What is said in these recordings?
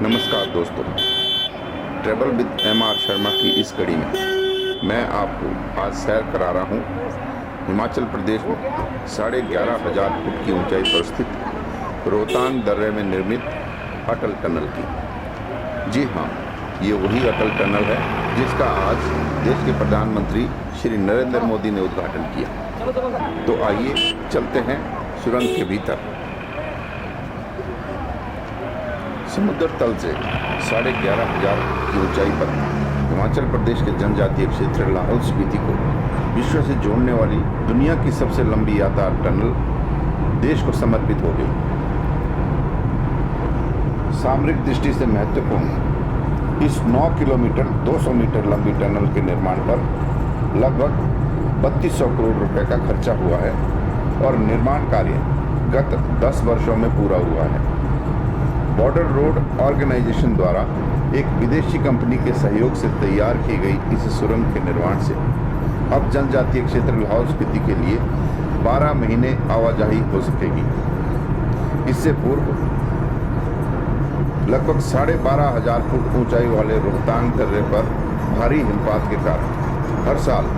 नमस्कार दोस्तों, travel with MR. Sharma की इस कड़ी में मैं आपको आज सैर करा रहा हूँ हिमाचल प्रदेश में 11,500 फुट की ऊंचाई पर स्थित रोहतांग दर्रे में निर्मित अटल टनल की। जी हाँ, ये वही अटल टनल है जिसका आज देश के प्रधानमंत्री श्री नरेंद्र मोदी ने उद्घाटन किया। तो आइए चलते हैं सुरंग के भीतर। समुद्र तल से 11,500 की ऊंचाई पर हिमाचल प्रदेश के जनजातीय क्षेत्र लाहौल स्पीति को विश्व से जोड़ने वाली दुनिया की सबसे लंबी यातायात टनल देश को समर्पित हो गई। सामरिक दृष्टि से महत्वपूर्ण इस 9 किलोमीटर 200 मीटर लंबी टनल के निर्माण पर लगभग 3200 करोड़ रुपए का खर्चा हुआ है और निर्माण कार्य गत 10 वर्षों में पूरा हुआ है। बॉर्डर रोड ऑर्गेनाइजेशन द्वारा एक विदेशी कंपनी के सहयोग से तैयार की गई इस सुरंग के निर्माण से अब जनजातीय क्षेत्र लाहौल स्पीति के लिए 12 महीने आवाजाही हो सकेगी। इससे पूर्व लगभग 12,500 फुट ऊंचाई वाले रोहतांग दर्रे पर भारी हिमपात के कारण हर साल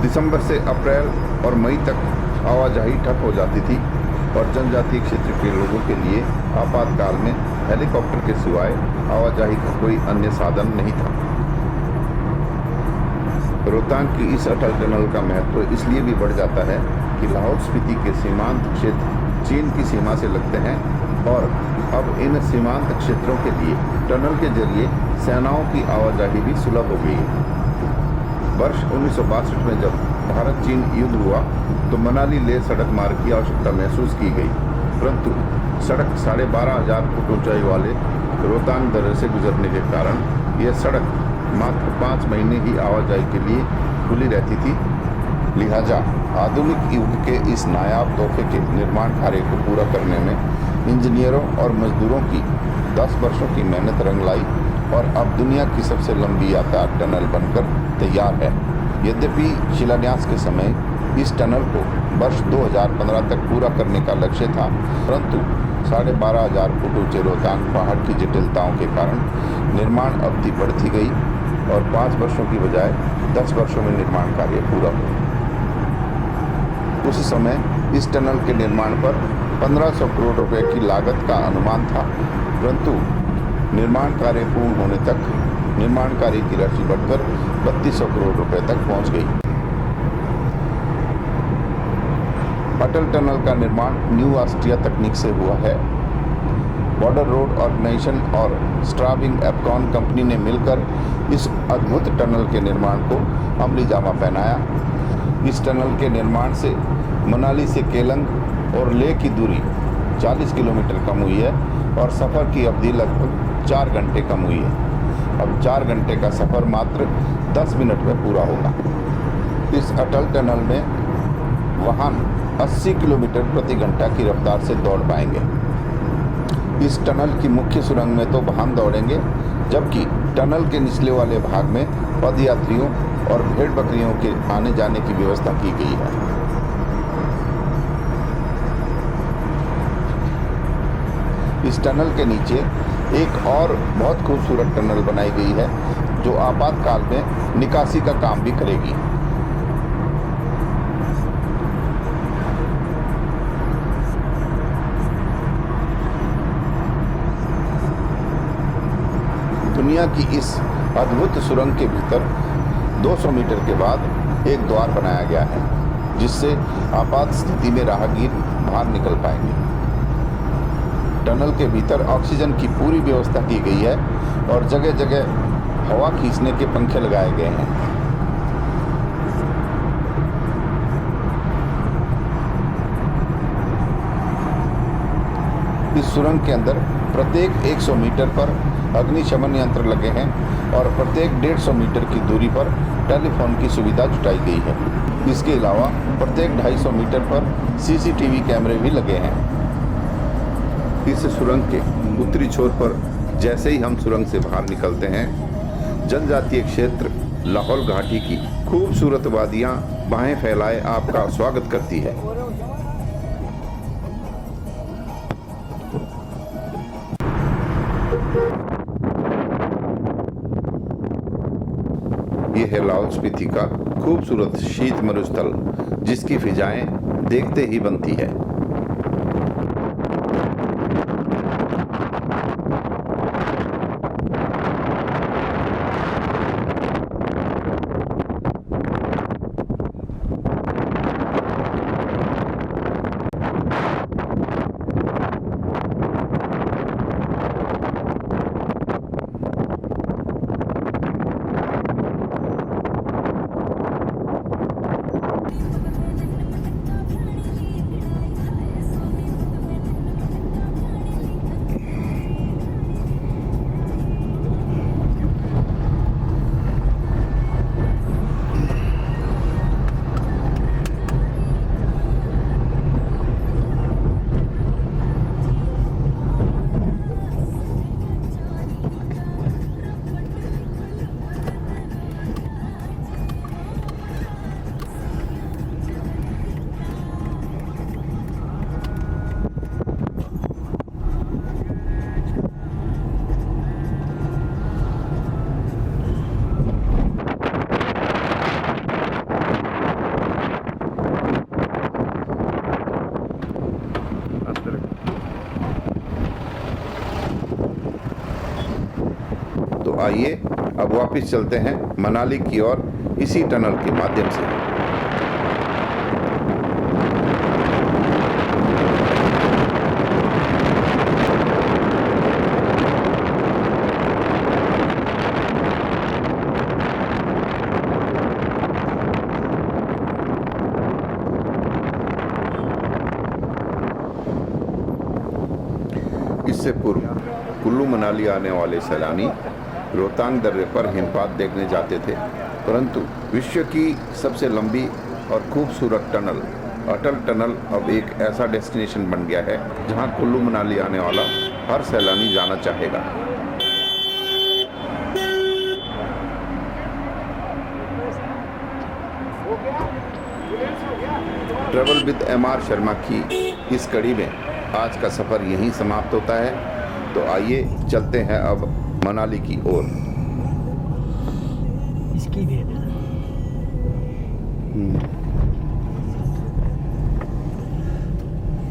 दिसंबर से अप्रैल और मई तक आवाजाही ठप हो जाती थी और जनजातीय क्षेत्र के लोगों के लिए आपातकाल में हेलीकॉप्टर के सिवाय आवाजाही का कोई अन्य साधन नहीं था। रोहतांग की इस अटल टनल का महत्व इसलिए भी बढ़ जाता है कि लाहौल स्पीति के सीमांत क्षेत्र चीन की सीमा से लगते हैं और अब इन सीमांत क्षेत्रों के लिए टनल के जरिए सेनाओं की आवाजाही भी सुलभ हो गई है। वर्ष 1962 में जब भारत चीन युद्ध हुआ तो मनाली लेह सड़क मार्ग की आवश्यकता महसूस की गई, परंतु सड़क 12,500 फुट ऊंचाई वाले रोहतांग दर्रे से गुजरने के कारण यह सड़क मात्र 5 महीने ही आवाजाही के लिए खुली रहती थी। लिहाजा आधुनिक युग के इस नायाब तोहफे के निर्माण कार्य को पूरा करने में इंजीनियरों और मजदूरों की 10 वर्षों की मेहनत रंग लाई और अब दुनिया की सबसे लंबी यातायात टनल बनकर तैयार है। यद्यपि शिलान्यास के समय इस टनल को वर्ष 2015 तक पूरा करने का लक्ष्य था, परंतु 12,500 फुट ऊंचे रोहतांग पहाड़ की जटिलताओं के कारण निर्माण अवधि बढ़ती गई और 5 वर्षों की बजाय 10 वर्षों में निर्माण कार्य पूरा हुआ। उस समय इस टनल के निर्माण पर 1500 करोड़ रुपए की लागत का अनुमान था, परंतु निर्माण कार्य पूर्ण होने तक निर्माण कार्य की राशि बढ़कर 3200 करोड़ रुपए तक पहुंच गई। अटल टनल का निर्माण न्यू ऑस्ट्रिया तकनीक से हुआ है। बॉर्डर रोड ऑर्गेनाइजेशन और स्ट्राबिंग एप्कॉन कंपनी ने मिलकर इस अद्भुत टनल के निर्माण को अमली जामा पहनाया। इस टनल के निर्माण से मनाली से केलंग और लेह की दूरी 40 किलोमीटर कम हुई है और सफ़र की अवधि लगभग 4 घंटे कम हुई है। अब 4 घंटे का सफ़र मात्र 10 मिनट में पूरा होगा। इस अटल टनल में वाहन 80 किलोमीटर प्रति घंटा की रफ्तार से दौड़ पाएंगे। इस टनल की मुख्य सुरंग में तो वाहन दौड़ेंगे, जबकि टनल के निचले वाले भाग में पदयात्रियों और भेड़ बकरियों के आने जाने की व्यवस्था की गई है। इस टनल के नीचे एक और बहुत खूबसूरत टनल बनाई गई है जो आपातकाल में निकासी का काम भी करेगी। दुनिया की इस अद्भुत सुरंग के भीतर 200 मीटर के बाद एक द्वार बनाया गया है, जिससे आपात स्थिति में राहगीर बाहर निकल पाएंगे। टनल के भीतर ऑक्सीजन की पूरी व्यवस्था की गई है और जगह जगह हवा खींचने के पंखे लगाए गए हैं। इस सुरंग के अंदर प्रत्येक 100 मीटर पर अग्निशमन यंत्र लगे हैं और प्रत्येक 150 मीटर की दूरी पर टेलीफोन की सुविधा जुटाई गई है। इसके अलावा प्रत्येक 250 मीटर पर सीसीटीवी कैमरे भी लगे हैं। इस सुरंग के उत्तरी छोर पर जैसे ही हम सुरंग से बाहर निकलते हैं, जनजातीय क्षेत्र लाहौल घाटी की खूबसूरत वादियां बाहें फैलाए आपका स्वागत करती है। ये है लाहौल स्पीति का खूबसूरत शीत मरुस्थल, जिसकी फिजाएं देखते ही बनती है। तो आइए अब वापस चलते हैं मनाली की ओर इसी टनल के माध्यम से। इससे पूर्व कुल्लू मनाली आने वाले सैलानी रोहतांग दर्रे पर हिमपात देखने जाते थे, परंतु विश्व की सबसे लंबी और खूबसूरत टनल अटल टनल अब एक ऐसा डेस्टिनेशन बन गया है जहां कुल्लू मनाली आने वाला हर सैलानी जाना चाहेगा। ट्रैवल विद MR शर्मा की इस कड़ी में आज का सफ़र यहीं समाप्त होता है। तो आइए चलते हैं अब मनाली की ओर। इसकी भी है।